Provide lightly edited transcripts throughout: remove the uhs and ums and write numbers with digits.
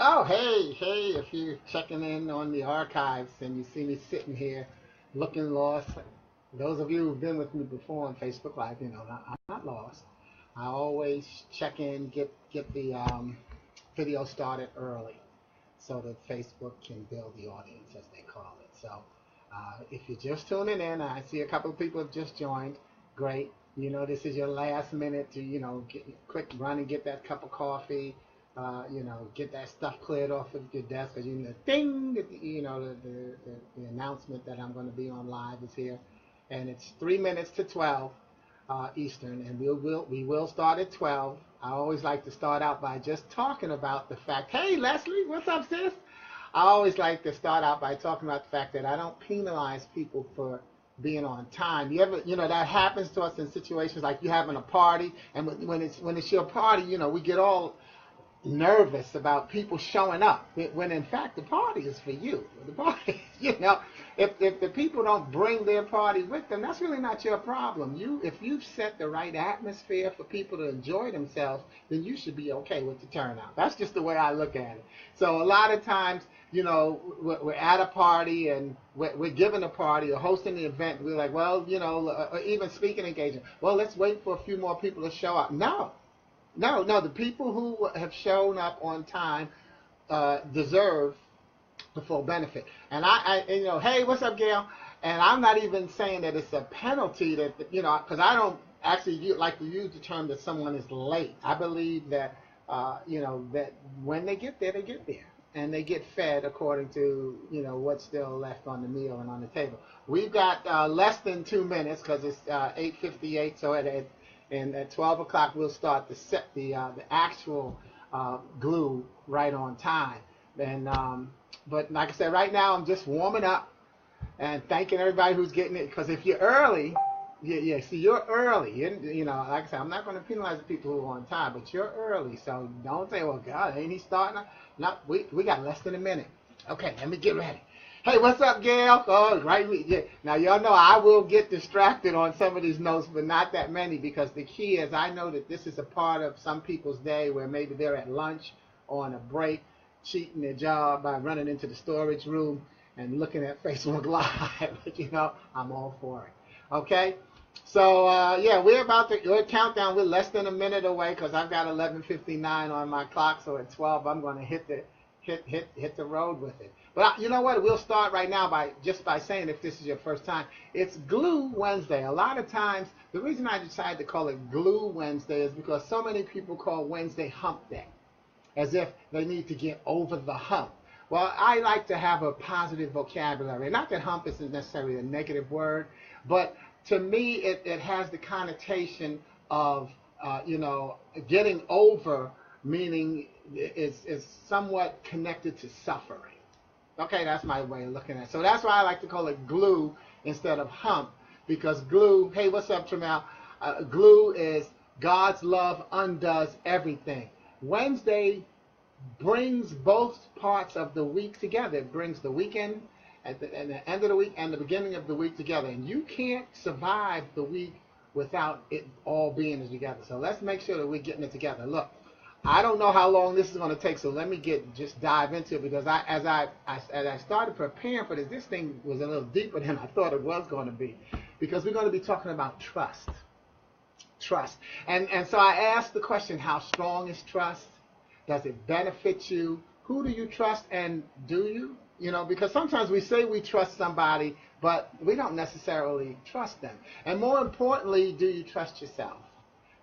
Oh, hey, hey, if you're checking in on the archives and you see me sitting here looking lost, those of you who've been with me before on Facebook Live, I'm not lost. I always check in, get the video started early so that Facebook can build the audience, as they call it. So if you're just tuning in, I see a couple of people have just joined. Great. This is your last minute to, quick run and get that cup of coffee, get that stuff cleared off of your desk because ding, the announcement that I'm going to be on live is here. And it's 3 minutes to 12 Eastern, and we will start at 12. I always like to start out by just talking about the fact, hey, Leslie, what's up, sis? I always like to start out by talking about the fact that I don't penalize people for being on time. That happens to us in situations like you having a party, and when it's your party, we get all nervous about people showing up when in fact the party is for you. The party, if the people don't bring their party with them, that's really not your problem. If you've set the right atmosphere for people to enjoy themselves, then you should be okay with the turnout. That's just the way I look at it. So a lot of times, we're at a party and we're giving a party or hosting the event. We're like, well, or even speaking engagement. Well, let's wait for a few more people to show up. No, the people who have shown up on time deserve the full benefit. And hey, what's up, Gail? And I'm not even saying that it's a penalty that, because I don't actually like to use the term that someone is late. I believe that, that when they get there, and they get fed according to, what's still left on the meal and on the table. We've got less than 2 minutes because it's 8:58, so at 12 o'clock we'll start the actual glue right on time. And but like I said, right now I'm just warming up and thanking everybody who's getting it. Because if you're early, see, you're early. Like I said, I'm not going to penalize the people who are on time, but you're early, so don't say, well, God, ain't he starting? No, we got less than a minute. Okay, let me get ready. Hey, what's up, Gail? Oh, right. Yeah. Now, y'all know I will get distracted on some of these notes, but not that many, because the key is I know that this is a part of some people's day where maybe they're at lunch or on a break, cheating their job by running into the storage room and looking at Facebook Live. I'm all for it. Okay? So, we're countdown. We're less than a minute away because I've got 11:59 on my clock, so at 12 I'm going to hit the road with it. But you know what? We'll start right now by saying, if this is your first time, it's Glue Wednesday. A lot of times, the reason I decided to call it Glue Wednesday is because so many people call Wednesday Hump Day, as if they need to get over the hump. Well, I like to have a positive vocabulary. Not that hump isn't necessarily a negative word, but to me, it has the connotation of, getting over, meaning is somewhat connected to suffering. Okay, that's my way of looking at it. So that's why I like to call it glue instead of hump, because glue, hey, what's up, Tramel? Glue is God's love undoes everything. Wednesday brings both parts of the week together. It brings the weekend at the end of the week and the beginning of the week together. And you can't survive the week without it all being together. So let's make sure that we're getting it together. Look, I don't know how long this is going to take, so let me just dive into it, because as I started preparing for this thing was a little deeper than I thought it was going to be, because we're going to be talking about trust. And so I asked the question, how strong is trust? Does it benefit you? Who do you trust, and do you? Because sometimes we say we trust somebody, but we don't necessarily trust them. And more importantly, do you trust yourself?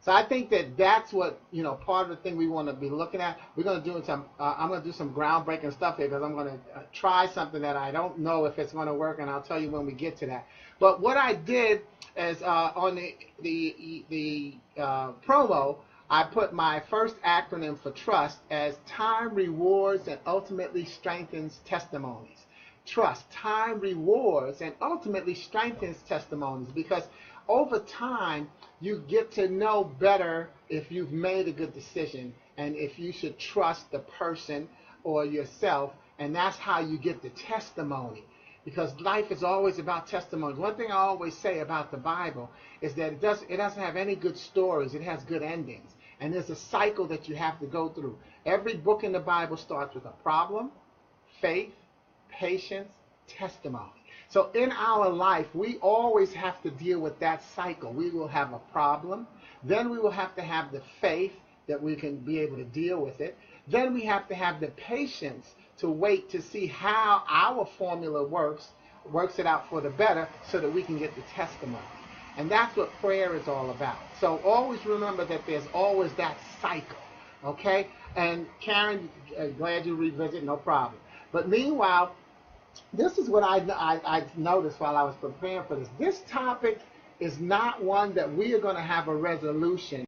So I think that's what, part of the thing we want to be looking at. We're going to do I'm going to do some groundbreaking stuff here, because I'm going to try something that I don't know if it's going to work, and I'll tell you when we get to that. But what I did is on the promo, I put my first acronym for trust as time rewards and ultimately strengthens testimonies. Trust, time rewards and ultimately strengthens testimonies, because over time you get to know better if you've made a good decision and if you should trust the person or yourself, and that's how you get the testimony. Because life is always about testimonies. One thing I always say about the Bible is that it doesn't have any good stories. It has good endings. And there's a cycle that you have to go through. Every book in the Bible starts with a problem, faith, patience, testimony. So in our life, we always have to deal with that cycle. We will have a problem. Then we will have to have the faith that we can be able to deal with it. Then we have to have the patience to wait to see how our formula works it out for the better so that we can get the testimony. And that's what prayer is all about. So always remember that there's always that cycle, okay? And Karen, glad you revisit, no problem. But meanwhile, this is what I noticed while I was preparing for this. This topic is not one that we are going to have a resolution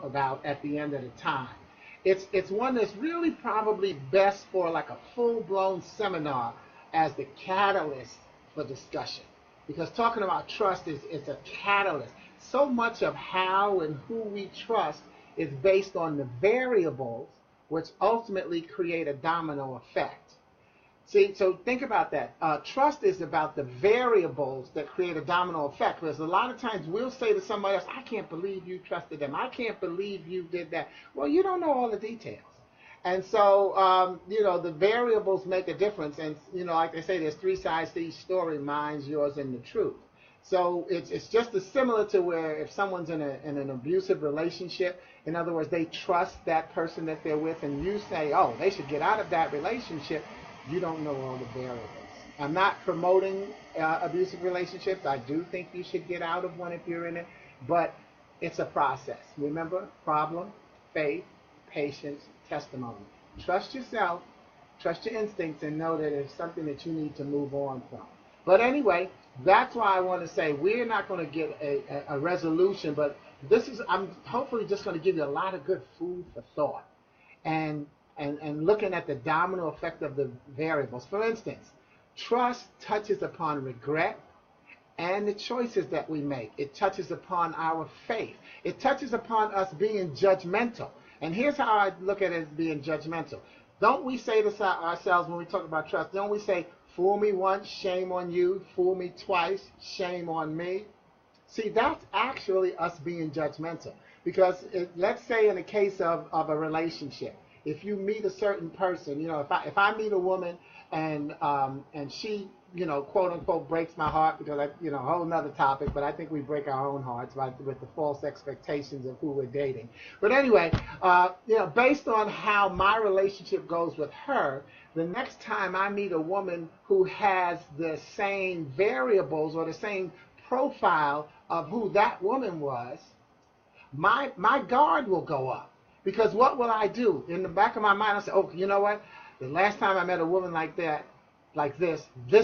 about at the end of the time. It's one that's really probably best for like a full-blown seminar as the catalyst for discussion. Because talking about trust is a catalyst. So much of how and who we trust is based on the variables which ultimately create a domino effect. See, so think about that. Trust is about the variables that create a domino effect. Because a lot of times we'll say to somebody else, I can't believe you trusted them. I can't believe you did that. Well, you don't know all the details. And so, the variables make a difference. And, like they say, there's three sides to each story, mine, yours, and the truth. So it's just as similar to where if someone's in an abusive relationship, in other words, they trust that person that they're with, and you say, oh, they should get out of that relationship. You don't know all the variables. I'm not promoting abusive relationships. I do think you should get out of one if you're in it, but it's a process. Remember, problem, faith, patience, testimony. Trust yourself, trust your instincts, and know that it's something that you need to move on from. But anyway, that's why I want to say we're not going to get a resolution, but I'm hopefully just going to give you a lot of good food for thought. And looking at the domino effect of the variables. For instance, trust touches upon regret and the choices that we make. It touches upon our faith. It touches upon us being judgmental. And here's how I look at it as being judgmental. Don't we say to ourselves when we talk about trust, don't we say, fool me once, shame on you, fool me twice, shame on me? See, that's actually us being judgmental. Because let's say in the case of a relationship, if you meet a certain person, if I meet a woman and she, quote unquote breaks my heart, because a whole nother topic, but I think we break our own hearts with the false expectations of who we're dating. But anyway, based on how my relationship goes with her, the next time I meet a woman who has the same variables or the same profile of who that woman was, my guard will go up. Because what will I do? In the back of my mind, I say, oh, you know what? The last time I met a woman like this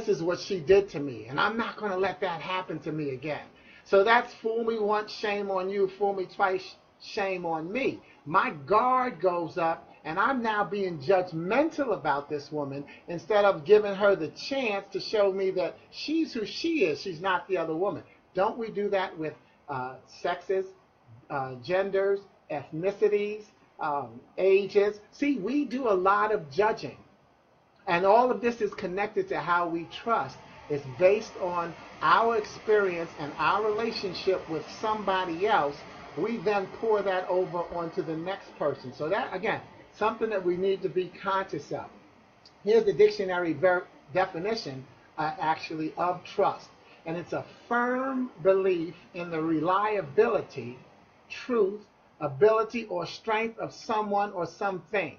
is what she did to me. And I'm not going to let that happen to me again. So that's fool me once, shame on you. Fool me twice, shame on me. My guard goes up, and I'm now being judgmental about this woman instead of giving her the chance to show me that she's who she is. She's not the other woman. Don't we do that with sexes, genders, ethnicities, ages? See, we do a lot of judging. And all of this is connected to how we trust. It's based on our experience and our relationship with somebody else. We then pour that over onto the next person. So that, again, something that we need to be conscious of. Here's the dictionary definition, actually, of trust. And it's a firm belief in the reliability, truth, ability, or strength of someone or something.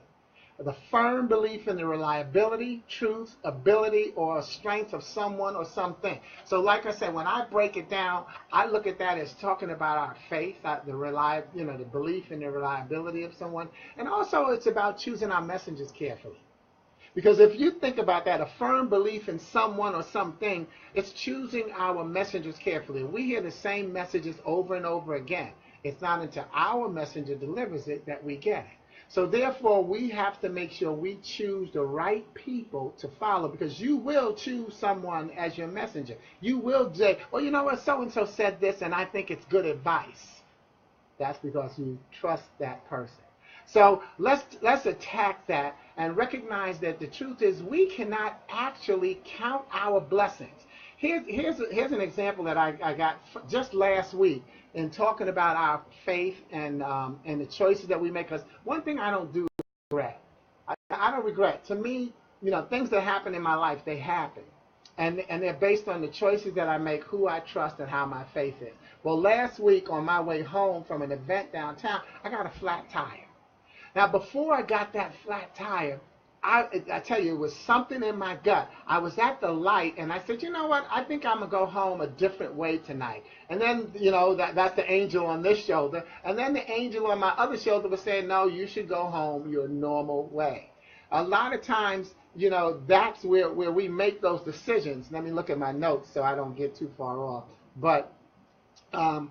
The firm belief in the reliability, truth, ability, or strength of someone or something. So like I said, when I break it down, I look at that as talking about our faith, the belief in the reliability of someone. And also it's about choosing our messengers carefully. Because if you think about that, a firm belief in someone or something, it's choosing our messengers carefully. We hear the same messages over and over again. It's not until our messenger delivers it that we get it. So therefore, we have to make sure we choose the right people to follow, because you will choose someone as your messenger. You will say, well, you know what, so-and-so said this, and I think it's good advice. That's because you trust that person. So let's attack that and recognize that the truth is we cannot actually count our blessings. Here's an example that I got just last week in talking about our faith and the choices that we make. Because one thing I don't do is regret. I don't regret. To me, things that happen in my life, they happen. And they're based on the choices that I make, who I trust, and how my faith is. Well, last week on my way home from an event downtown, I got a flat tire. Now, before I got that flat tire, I tell you, it was something in my gut. I was at the light, and I said, you know what? I think I'm going to go home a different way tonight. And then, that's the angel on this shoulder. And then the angel on my other shoulder was saying, no, you should go home your normal way. A lot of times, that's where we make those decisions. Let me look at my notes so I don't get too far off. But, I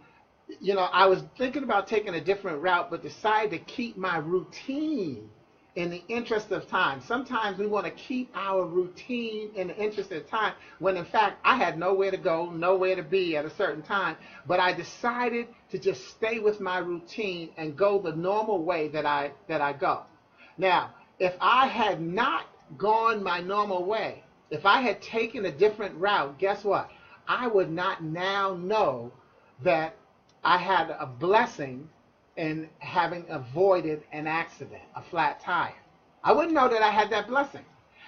was thinking about taking a different route, but decided to keep my routine in the interest of time. Sometimes we want to keep our routine in the interest of time when, in fact, I had nowhere to go, nowhere to be at a certain time. But I decided to just stay with my routine and go the normal way that I go. Now, if I had not gone my normal way, if I had taken a different route, guess what? I would not now know that I had a blessing in having avoided an accident, a flat tire. I wouldn't know that I had that blessing.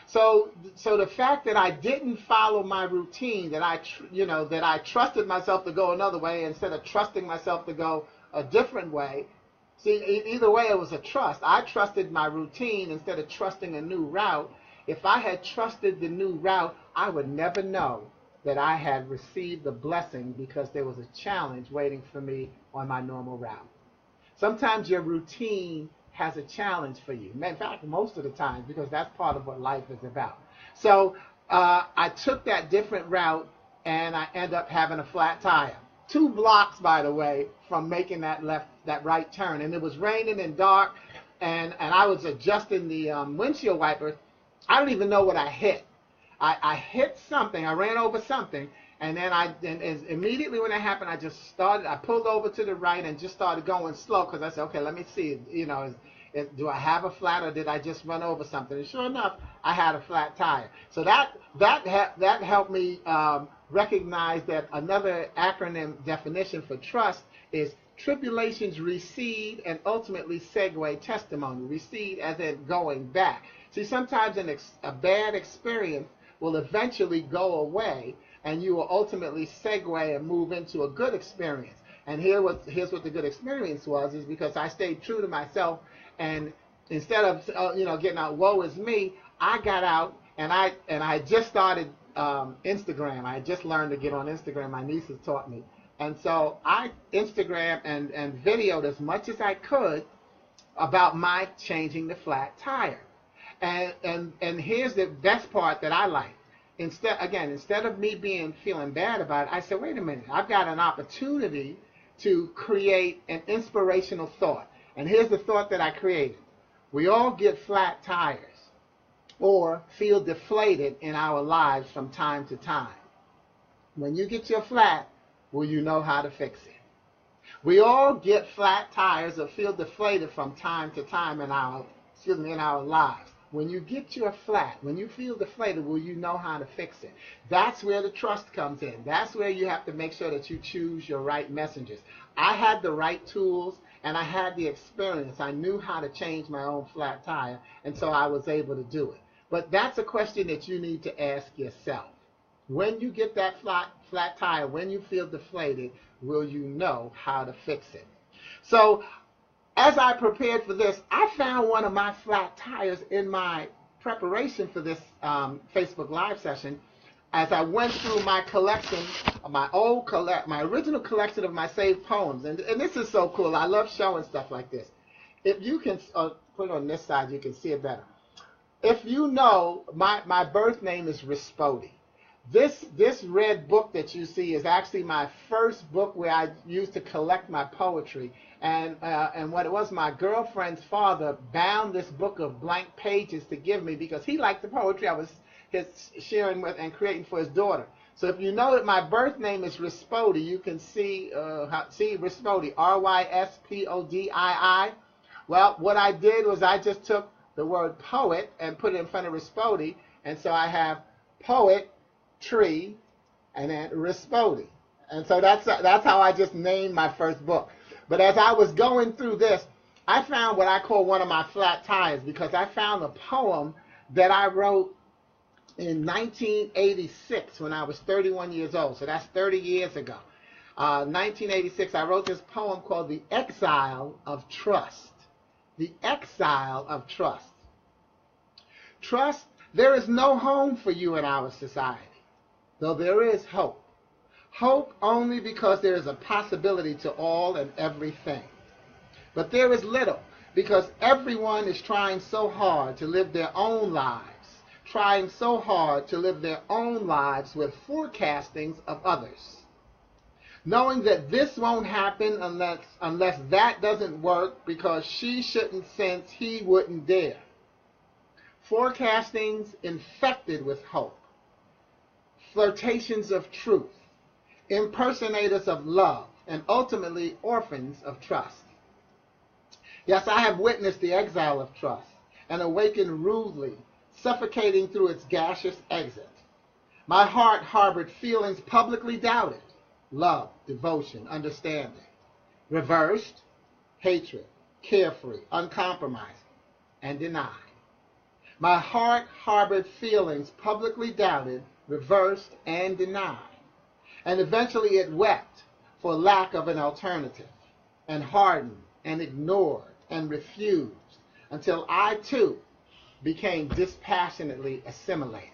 So the fact that I didn't follow my routine, that I trusted myself to go another way instead of trusting myself to go a different way. See, either way, it was a trust. I trusted my routine instead of trusting a new route. If I had trusted the new route, I would never know that I had received the blessing because there was a challenge waiting for me on my normal route. Sometimes your routine has a challenge for you. In fact, most of the time, because that's part of what life is about. So I took that different route, and I end up having a flat tire. 2 blocks, by the way, from making that right turn. And it was raining and dark, and I was adjusting the windshield wipers. I don't even know what I hit. I hit something. I ran over something. And then immediately when that happened, I pulled over to the right and just started going slow because I said, okay, let me see, do I have a flat or did I just run over something? And sure enough, I had a flat tire. So that helped me recognize that another acronym definition for trust is tribulations recede and ultimately segue testimony. Recede as in going back. See, sometimes a bad experience will eventually go away, and you will ultimately segue and move into a good experience. And here's what the good experience was, is because I stayed true to myself, and instead of getting out, woe is me, I got out and I just started Instagram. I had just learned to get on Instagram. My nieces taught me, and so I Instagram and videoed as much as I could about my changing the flat tire. And here's the best part that I like. Instead of me feeling bad about it, I said, wait a minute, I've got an opportunity to create an inspirational thought. And here's the thought that I created. We all get flat tires or feel deflated in our lives from time to time. When you get your flat, will you know how to fix it? We all get flat tires or feel deflated from time to time in our lives. When you get your flat, when you feel deflated, will you know how to fix it? That's where the trust comes in. That's where you have to make sure that you choose your right messengers. I had the right tools, and I had the experience. I knew how to change my own flat tire, and so I was able to do it. But that's a question that you need to ask yourself. When you get that flat tire, when you feel deflated, will you know how to fix it? So, as I prepared for this, I found one of my flat tires in my preparation for this Facebook Live session. As I went through my collection, my original collection of my saved poems, and this is so cool. I love showing stuff like this. If you can put it on this side, you can see it better. If you know, my birth name is PoetRYspodii. This red book that you see is actually my first book where I used to collect my poetry. And what it was, my girlfriend's father bound this book of blank pages to give me because he liked the poetry I was sharing with and creating for his daughter. So if you know that my birth name is PoetRYspodii, you can see PoetRYspodii, R-Y-S-P-O-D-I-I. Well, what I did was I just took the word poet and put it in front of PoetRYspodii, and so I have poet, tree, and then Ryspodii. And so that's how I just named my first book. But as I was going through this, I found what I call one of my flat tires, because I found a poem that I wrote in 1986 when I was 31 years old. So that's 30 years ago. 1986, I wrote this poem called The Exile of Trust. The Exile of Trust. Trust, there is no home for you in our society, though there is hope. Hope only because there is a possibility to all and everything. But there is little, because everyone is trying so hard to live their own lives, trying so hard to live their own lives with forecastings of others. Knowing that this won't happen unless that doesn't work, because she shouldn't since he wouldn't dare. Forecastings infected with hope. Flirtations of truth. Impersonators of love, and ultimately orphans of trust. Yes, I have witnessed the exile of trust, and awakened rudely, suffocating through its gaseous exit. My heart harbored feelings publicly doubted: love, devotion, understanding. Reversed, hatred, carefree, uncompromising, and denied. My heart harbored feelings publicly doubted, reversed, and denied. And eventually it wept for lack of an alternative, and hardened, and ignored, and refused, until I too became dispassionately assimilated.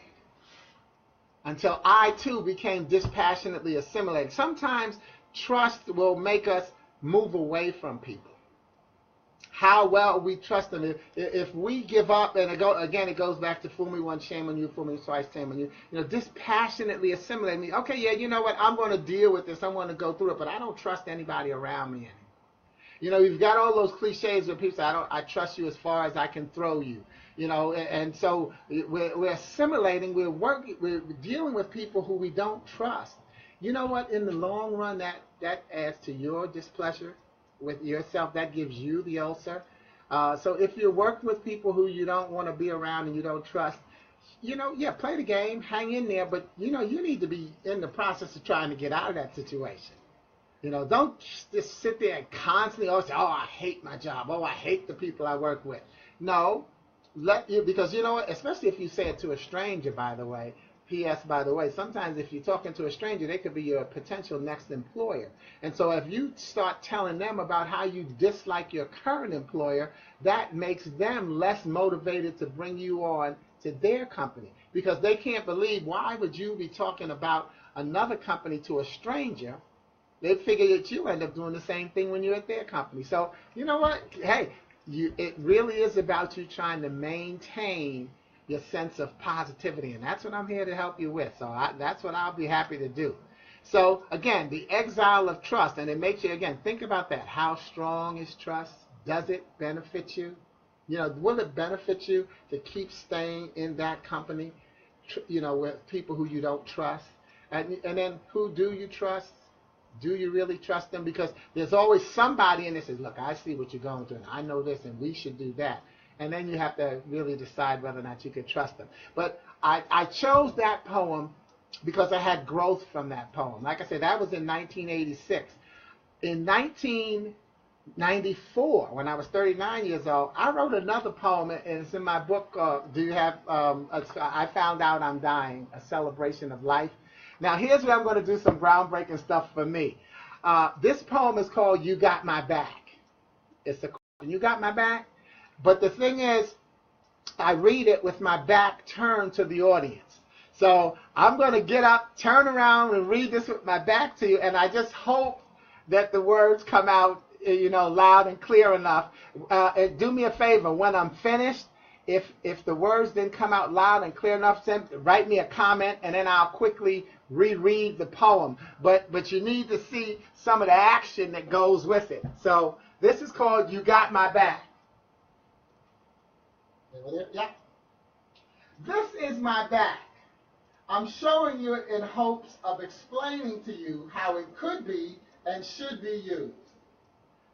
Until I too became dispassionately assimilated. Sometimes trust will make us move away from people. How well we trust them. If we give up, and it goes back to fool me once, shame on you, fool me twice, shame on you. Dispassionately assimilate me. Okay, yeah, you know what? I'm going to deal with this. I'm going to go through it, but I don't trust anybody around me anymore. You've got all those cliches where people say, I trust you as far as I can throw you. And so we're assimilating. We're dealing with people who we don't trust. You know what? In the long run, that adds to your displeasure with yourself. That gives you the ulcer. So if you're working with people who you don't want to be around and you don't trust, play the game, hang in there, but you need to be in the process of trying to get out of that situation. Don't just sit there and constantly say, oh, I hate my job. Oh, I hate the people I work with. No, because you know what, especially if you say it to a stranger, by the way, P.S. by the way, sometimes if you're talking to a stranger, they could be your potential next employer. And so if you start telling them about how you dislike your current employer, that makes them less motivated to bring you on to their company, because they can't believe, why would you be talking about another company to a stranger? They figure that you end up doing the same thing when you're at their company. So you know what? Hey, it really is about you trying to maintain your sense of positivity, and that's what I'm here to help you with. So that's what I'll be happy to do. So again, the exile of trust, and it makes you, again, think about that. How strong is trust? Does it benefit you? Will it benefit you to keep staying in that company, with people who you don't trust? And then, who do you trust? Do you really trust them? Because there's always somebody in there that says, look, I see what you're going through, and I know this, and we should do that. And then you have to really decide whether or not you can trust them. But I chose that poem because I had growth from that poem. Like I said, that was in 1986. In 1994, when I was 39 years old, I wrote another poem, and it's in my book, I Found Out I'm Dying, A Celebration of Life. Now, here's where I'm going to do some groundbreaking stuff for me. This poem is called You Got My Back. It's a question, you got my back? But the thing is, I read it with my back turned to the audience. So I'm going to get up, turn around, and read this with my back to you, and I just hope that the words come out, loud and clear enough. Do me a favor, when I'm finished, if the words didn't come out loud and clear enough, write me a comment, and then I'll quickly reread the poem. But you need to see some of the action that goes with it. So this is called You Got My Back. Yeah. This is my back. I'm showing you it in hopes of explaining to you how it could be and should be used.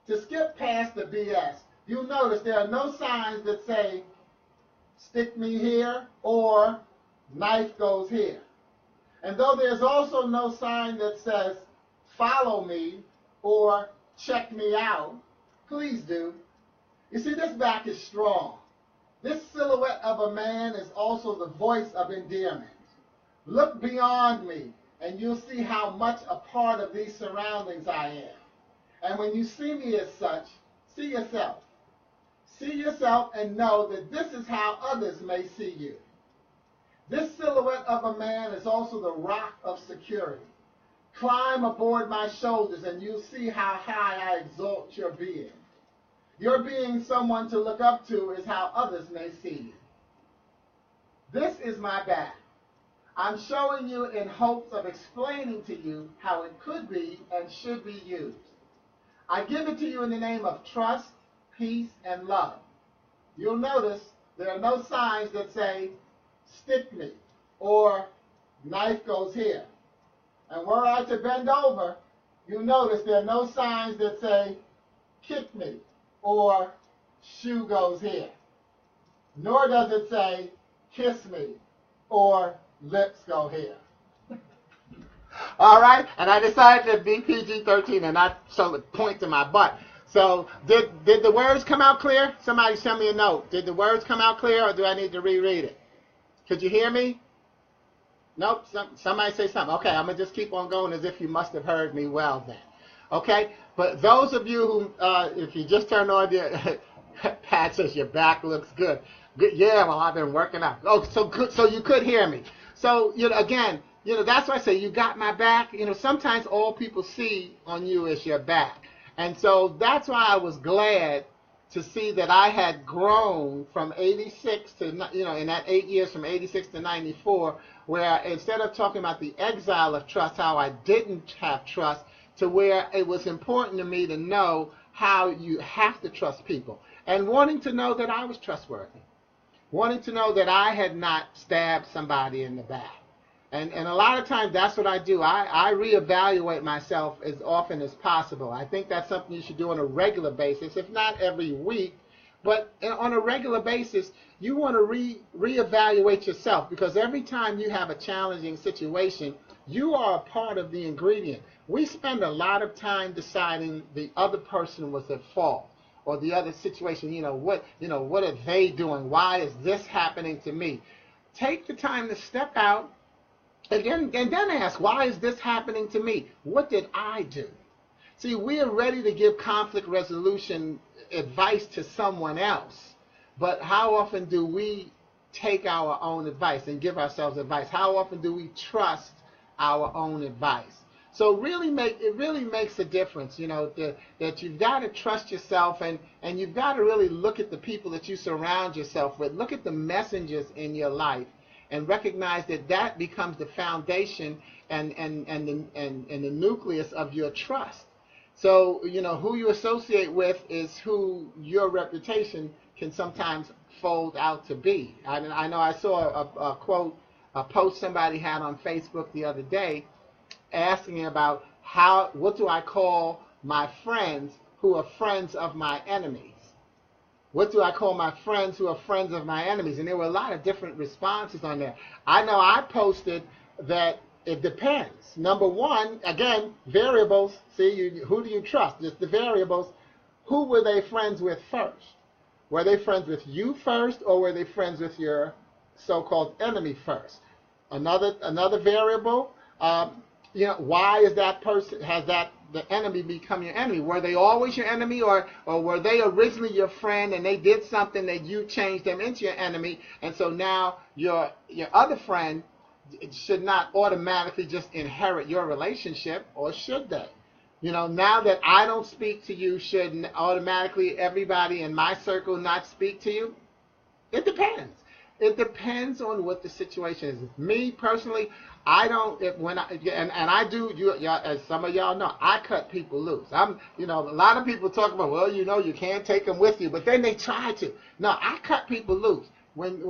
To skip past the BS, you'll notice there are no signs that say, stick me here or knife goes here. And though there's also no sign that says, follow me or check me out, please do. You see, this back is strong. This silhouette of a man is also the voice of endearment. Look beyond me, and you'll see how much a part of these surroundings I am. And when you see me as such, see yourself. See yourself and know that this is how others may see you. This silhouette of a man is also the rock of security. Climb aboard my shoulders and you'll see how high I exalt your being. Your being someone to look up to is how others may see you. This is my back. I'm showing you in hopes of explaining to you how it could be and should be used. I give it to you in the name of trust, peace, and love. You'll notice there are no signs that say, stick me, or knife goes here. And were I to bend over, you notice there are no signs that say, kick me, or shoe goes here. Nor does it say, kiss me, or lips go here. All right? And I decided to be PG-13 and not show the point to my butt. So did the words come out clear? Somebody send me a note. Did the words come out clear, or do I need to reread it? Could you hear me? Nope. Somebody say something. Okay, I'm going to just keep on going as if you must have heard me well then. Okay? But those of you who, if you just turned on your, Pat says your back looks good. Yeah, well, I've been working out. Oh, so good. So you could hear me. So, again, that's why I say you got my back. Sometimes all people see on you is your back. And so that's why I was glad to see that I had grown from 86 to, in that 8 years from 86 to 94, where instead of talking about the exile of trust, how I didn't have trust, to where it was important to me to know how you have to trust people, and wanting to know that I was trustworthy, wanting to know that I had not stabbed somebody in the back. And a lot of times that's what I do. I reevaluate myself as often as possible. I think that's something you should do on a regular basis, if not every week. But on a regular basis, you want to reevaluate yourself, because every time you have a challenging situation, you are a part of the ingredient. We spend a lot of time deciding the other person was at fault, or the other situation, what are they doing? Why is this happening to me? Take the time to step out and then ask, why is this happening to me? What did I do? See, we are ready to give conflict resolution advice to someone else, but how often do we take our own advice and give ourselves advice? How often do we trust our own advice? So it really makes a difference, that you've got to trust yourself, and you've got to really look at the people that you surround yourself with. Look at the messengers in your life, and recognize that becomes the foundation and the nucleus of your trust. So, who you associate with is who your reputation can sometimes fold out to be. I know I saw a post somebody had on Facebook the other day asking about what do I call my friends who are friends of my enemies? What do I call my friends who are friends of my enemies? And there were a lot of different responses on there. I know I posted that it depends. Number one, again, variables. See, who do you trust? Just the variables. Who were they friends with first? Were they friends with you first, or were they friends with your so-called enemy first? Another variable. Why is that person, the enemy become your enemy? Were they always your enemy, or were they originally your friend and they did something that you changed them into your enemy, and so now your other friend should not automatically just inherit your relationship, or should they? Now that I don't speak to you, should automatically everybody in my circle not speak to you? It depends. It depends on what the situation is. Me personally, I don't. I do. As some of y'all know, I cut people loose. A lot of people talk about, well, you can't take them with you, but then they try to. No, I cut people loose. When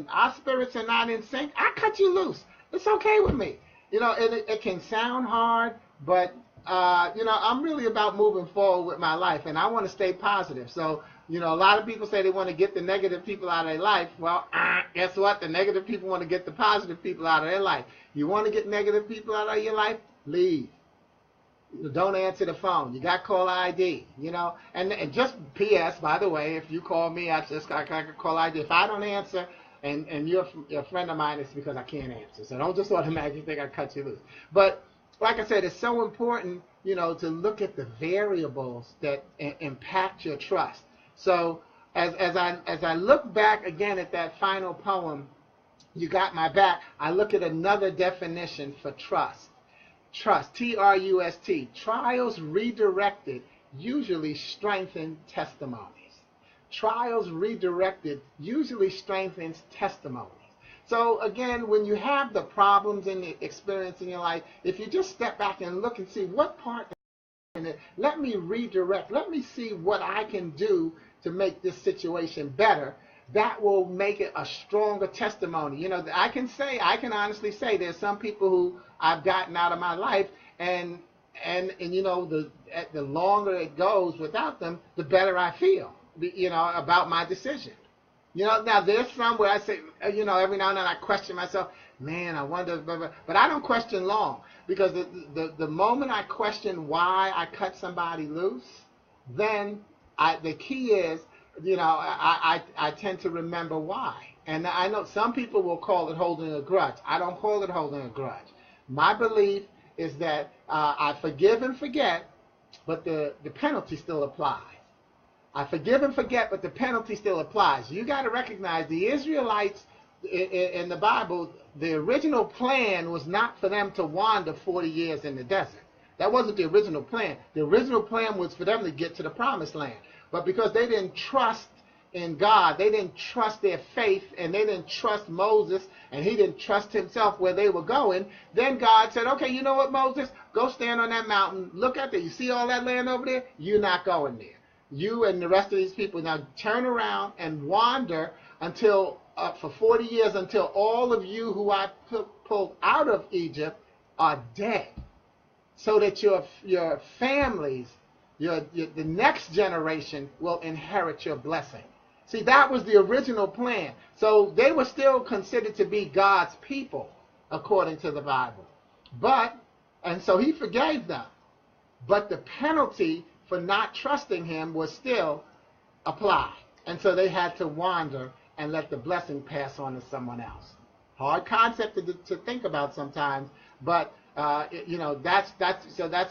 our spirits are not in sync, I cut you loose. It's okay with me. And it can sound hard, but I'm really about moving forward with my life, and I want to stay positive. So, a lot of people say they want to get the negative people out of their life. Well, guess what? The negative people want to get the positive people out of their life. You want to get negative people out of your life? Leave. Don't answer the phone. You got call ID, And just P.S., by the way, if you call me, I can call ID. If I don't answer and you're a friend of mine, it's because I can't answer. So don't just automatically think I cut you loose. But like I said, it's so important, to look at the variables that impact your trust. So as I look back again at that final poem, You Got My Back, I look at another definition for trust. Trust, T-R-U-S-T. Trials redirected usually strengthen testimonies. Trials redirected usually strengthens testimonies. So again, when you have the problems and the experience in your life, if you just step back and look and see what part in it, let me redirect, let me see what I can do to make this situation better, that will make it a stronger testimony. I can honestly say there's some people who I've gotten out of my life, and the longer it goes without them, the better I feel, about my decision. Now there's some where I say, every now and then I question myself, man, I wonder, but I don't question long, because the moment I question why I cut somebody loose, then the key is, I tend to remember why. And I know some people will call it holding a grudge. I don't call it holding a grudge. My belief is that I forgive and forget, but the penalty still applies. I forgive and forget, but the penalty still applies. You got to recognize the Israelites in the Bible, the original plan was not for them to wander 40 years in the desert. That wasn't the original plan. The original plan was for them to get to the promised land. But because they didn't trust in God, they didn't trust their faith, and they didn't trust Moses, and he didn't trust himself where they were going, then God said, okay, you know what, Moses? Go stand on that mountain. Look at that. You see all that land over there? You're not going there. You and the rest of these people now turn around and wander until for 40 years, until all of you who I pulled out of Egypt are dead, so that your families, the next generation will inherit your blessing. See, that was the original plan. So they were still considered to be God's people, according to the Bible. And so he forgave them. But the penalty for not trusting him was still applied. And so they had to wander and let the blessing pass on to someone else. Hard concept to think about sometimes, but that's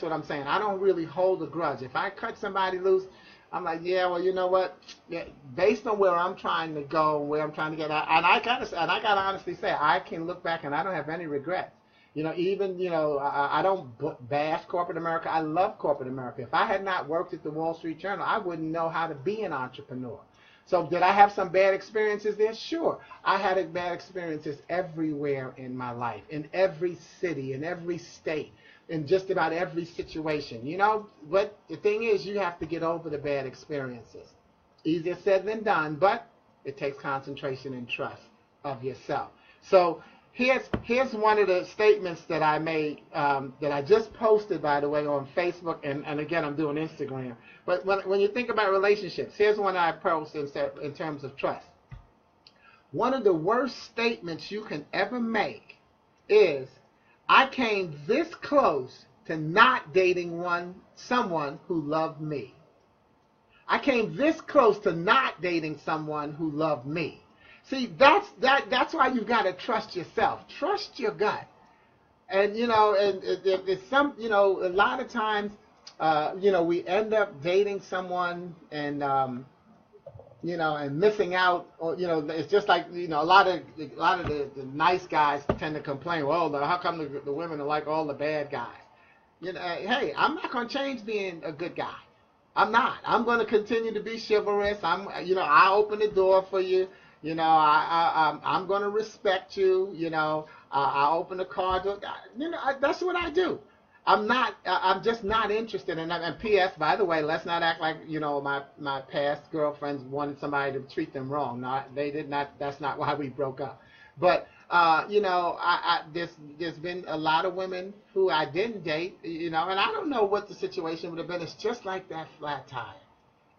what I'm saying. I don't really hold a grudge. If I cut somebody loose, I'm like, yeah, well, you know what? Yeah, based on where I'm trying to go, where I'm trying to get out, and I gotta honestly say, I can look back and I don't have any regrets. I don't bash corporate America. I love corporate America. If I had not worked at the Wall Street Journal, I wouldn't know how to be an entrepreneur. So did I have some bad experiences there? Sure. I had bad experiences everywhere in my life, in every city, in every state, in just about every situation. But the thing is, you have to get over the bad experiences. Easier said than done, but it takes concentration and trust of yourself. So here's one of the statements that I made, that I just posted, by the way, on Facebook, and again, I'm doing Instagram. But when you think about relationships, here's one I posted in terms of trust. One of the worst statements you can ever make is, I came this close to not dating someone who loved me. I came this close to not dating someone who loved me. See, that's why you've got to trust yourself. Trust your gut. And, it's a lot of times, we end up dating someone and, and missing out, or, it's just like, a lot of the nice guys tend to complain, well, how come the women are like all the bad guys? Hey, I'm not going to change being a good guy. I'm not. I'm going to continue to be chivalrous. I open the door for you. I'm going to respect you. I open the car door. That's what I do. I'm just not interested in that. And P.S., by the way, let's not act like, my past girlfriends wanted somebody to treat them wrong. No, they did not. That's not why we broke up. But there's been a lot of women who I didn't date, and I don't know what the situation would have been. It's just like that flat tire.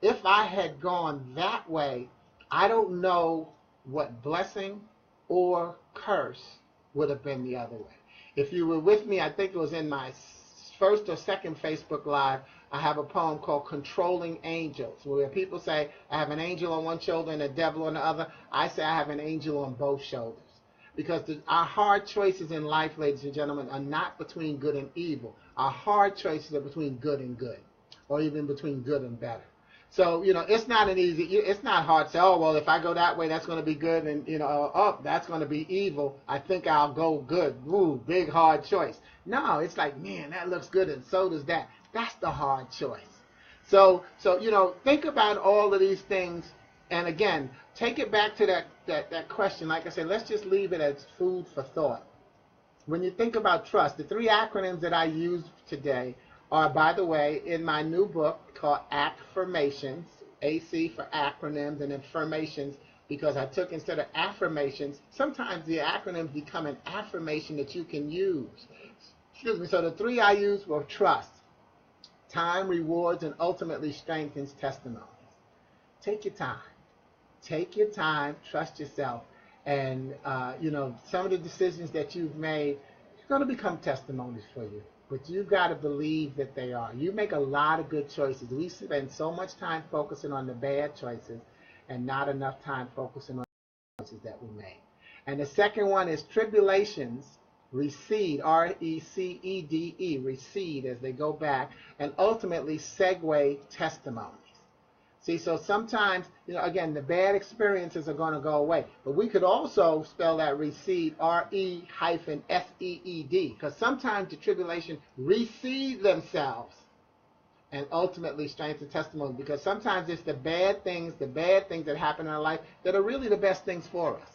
If I had gone that way, I don't know what blessing or curse would have been the other way. If you were with me, I think it was in my first or second Facebook Live, I have a poem called Controlling Angels, where people say, I have an angel on one shoulder and a devil on the other. I say I have an angel on both shoulders. Because our hard choices in life, ladies and gentlemen, are not between good and evil. Our hard choices are between good and good, or even between good and better. So, it's not hard to say, oh, well, if I go that way, that's going to be good, and, that's going to be evil. I think I'll go good. Ooh, big, hard choice. No, it's like, man, that looks good, and so does that. That's the hard choice. So think about all of these things, and again, take it back to that question. Like I said, let's just leave it as food for thought. When you think about trust, the 3 acronyms that I used today are, by the way, in my new book called Affirmations, AC for acronyms, and affirmations, because I took, instead of affirmations, sometimes the acronyms become an affirmation that you can use. Excuse me. So the 3 I used were trust, time rewards, and ultimately strengthens testimonies. Take your time. Take your time. Trust yourself. And, some of the decisions that you've made are going to become testimonies for you. But you've got to believe that they are. You make a lot of good choices. We spend so much time focusing on the bad choices and not enough time focusing on the choices that we make. And the second one is tribulations recede, R-E-C-E-D-E, recede as they go back, and ultimately segue testimonies. See, so sometimes, again, the bad experiences are going to go away. But we could also spell that recede, R-E-S-E-E-D, because sometimes the tribulation recede themselves and ultimately strengthen testimony. Because sometimes it's the bad things that happen in our life that are really the best things for us.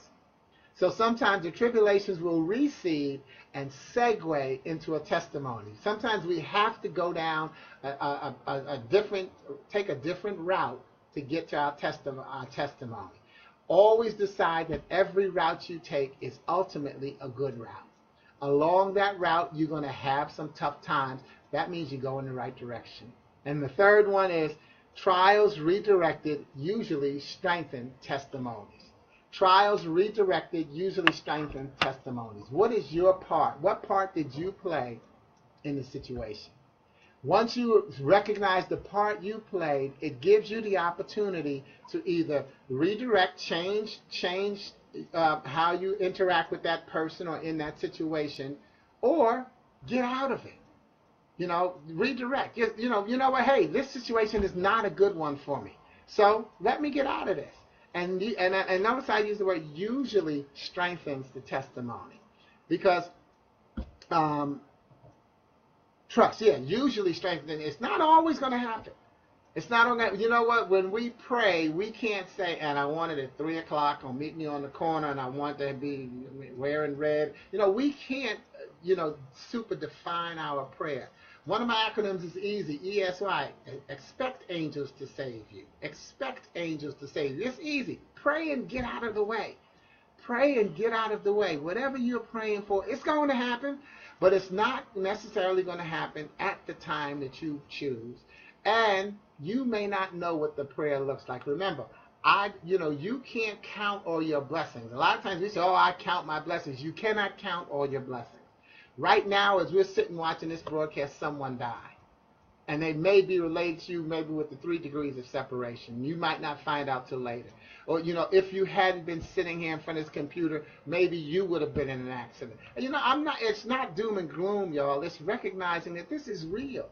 So sometimes the tribulations will recede and segue into a testimony. Sometimes we have to go down take a different route to get to our testimony. Always decide that every route you take is ultimately a good route. Along that route, you're going to have some tough times. That means you go in the right direction. And the third one is trials redirected usually strengthen testimonies. Trials redirected usually strengthen testimonies. What is your part? What part did you play in the situation? Once you recognize the part you played, it gives you the opportunity to either redirect, change how you interact with that person or in that situation, or get out of it. Redirect. You know what? Hey, this situation is not a good one for me. So let me get out of this. And notice I use the word usually strengthens the testimony, because trust, usually strengthens. It's not always going to happen. It's not going to. You know what? When we pray, we can't say, and I want it at 3 o'clock, or meet me on the corner, and I want to be wearing red. We can't, super define our prayer. One of my acronyms is easy, ESY. Expect angels to save you. Expect angels to save you. It's easy. Pray and get out of the way. Pray and get out of the way. Whatever you're praying for, it's going to happen, but it's not necessarily going to happen at the time that you choose. And you may not know what the prayer looks like. Remember, you can't count all your blessings. A lot of times we say, I count my blessings. You cannot count all your blessings. Right now, as we're sitting watching this broadcast, someone died. And they may be related to you, maybe with the 3 degrees of separation. You might not find out till later. Or, if you hadn't been sitting here in front of this computer, maybe you would have been in an accident. It's not doom and gloom, y'all. It's recognizing that this is real.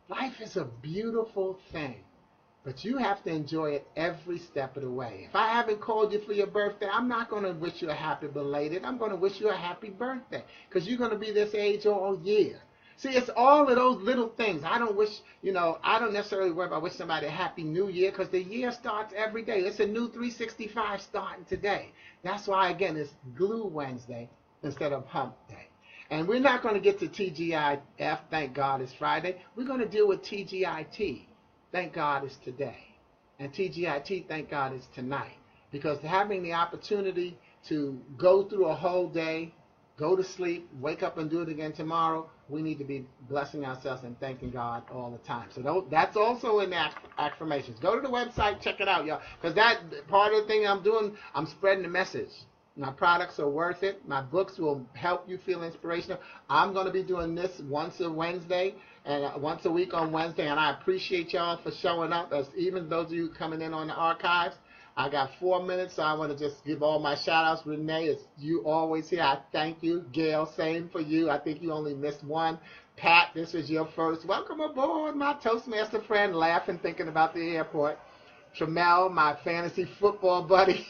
Life is a beautiful thing. But you have to enjoy it every step of the way. If I haven't called you for your birthday, I'm not going to wish you a happy belated. I'm going to wish you a happy birthday, because you're going to be this age all year. See, it's all of those little things. I don't necessarily worry about wishing somebody a happy new year, because the year starts every day. It's a new 365 starting today. That's why, again, it's Glue Wednesday instead of Hump Day. And we're not going to get to TGIF, thank God it's Friday. We're going to deal with TGIT. Thank God it's today. And TGIT, thank God it's tonight. Because having the opportunity to go through a whole day, go to sleep, wake up and do it again tomorrow. We need to be blessing ourselves and thanking God all the time. So that's also in the affirmations. Go to the website, check it out, y'all. Because that part of the thing I'm doing, I'm spreading the message. My products are worth it. My books will help you feel inspirational. I'm going to be doing this once a Wednesday and once a week on Wednesday. And I appreciate y'all for showing up, as even those of you coming in on the archives. I got 4 minutes, so I want to just give all my shout-outs. Renee, it's you always here. I thank you. Gail, same for you. I think you only missed one. Pat, this was your first. Welcome aboard, my Toastmaster friend, laughing, thinking about the airport. Tramel, my fantasy football buddy.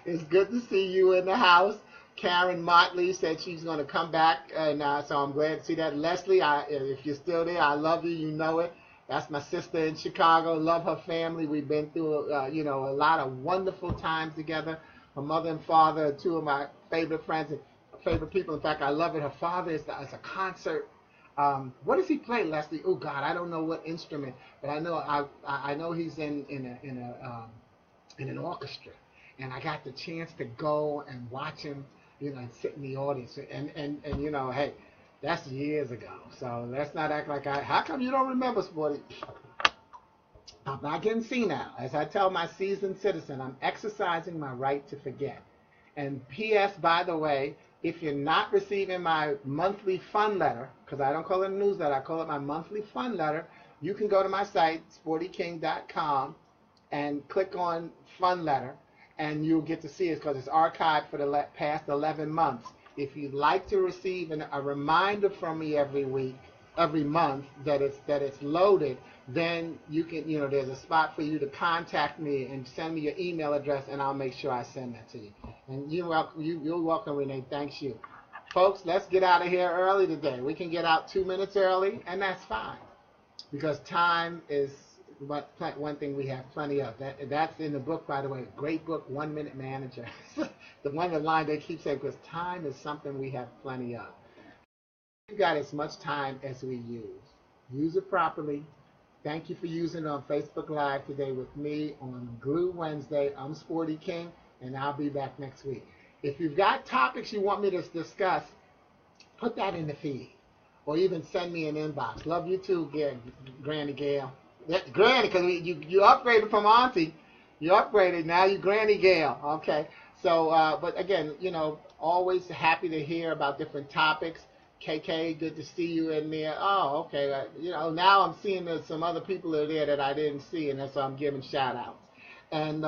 It's good to see you in the house. Karen Motley said she's going to come back, and so I'm glad to see that. Leslie, if you're still there, I love you. You know it. That's my sister in Chicago. Love her family. We've been through, a lot of wonderful times together. Her mother and father are two of my favorite friends and favorite people. In fact, I love it. Her father is a concert. What does he play, Leslie? Oh God, I don't know what instrument, but I know he's in an orchestra. And I got the chance to go and watch him, and sit in the audience. And hey, that's years ago. So let's not act like how come you don't remember, Sporty? I'm not getting senile. As I tell my seasoned citizen, I'm exercising my right to forget. And P.S., by the way, if you're not receiving my monthly fun letter, because I don't call it a newsletter, I call it my monthly fun letter, you can go to my site, sportyking.com, and click on fun letter, and you'll get to see it because it's archived for the past 11 months. If you'd like to receive a reminder from me every month that it's loaded, then you can, there's a spot for you to contact me and send me your email address, and I'll make sure I send that to you. And you're welcome, Renee. Thanks you. Folks, let's get out of here early today. We can get out 2 minutes early, and that's fine, because time is one thing we have plenty of. That's in the book, by the way. Great book, 1 Minute Manager. The line they keep saying, because time is something we have plenty of. We've got as much time as we use. Use it properly. Thank you for using it on Facebook Live today with me on Glue Wednesday. I'm Sporty King, and I'll be back next week. If you've got topics you want me to discuss, put that in the feed, or even send me an inbox. Love you too, Granny Gail. Granny, because you upgraded from Auntie. You upgraded, now you Granny Gail. Okay. So, but again, always happy to hear about different topics. KK, good to see you in there. Oh, okay. Now I'm seeing that some other people are there that I didn't see, and that's why I'm giving shout outs. And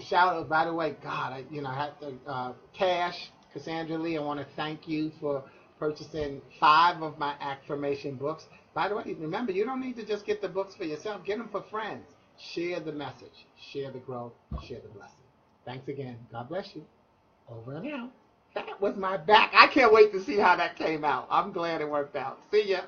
shout out, by the way, God, I had to, Cash, Cassandra Lee, I want to thank you for purchasing 5 of my affirmation books. By the way, remember, you don't need to just get the books for yourself. Get them for friends. Share the message. Share the growth. Share the blessing. Thanks again. God bless you. Over and out. That was my back. I can't wait to see how that came out. I'm glad it worked out. See ya.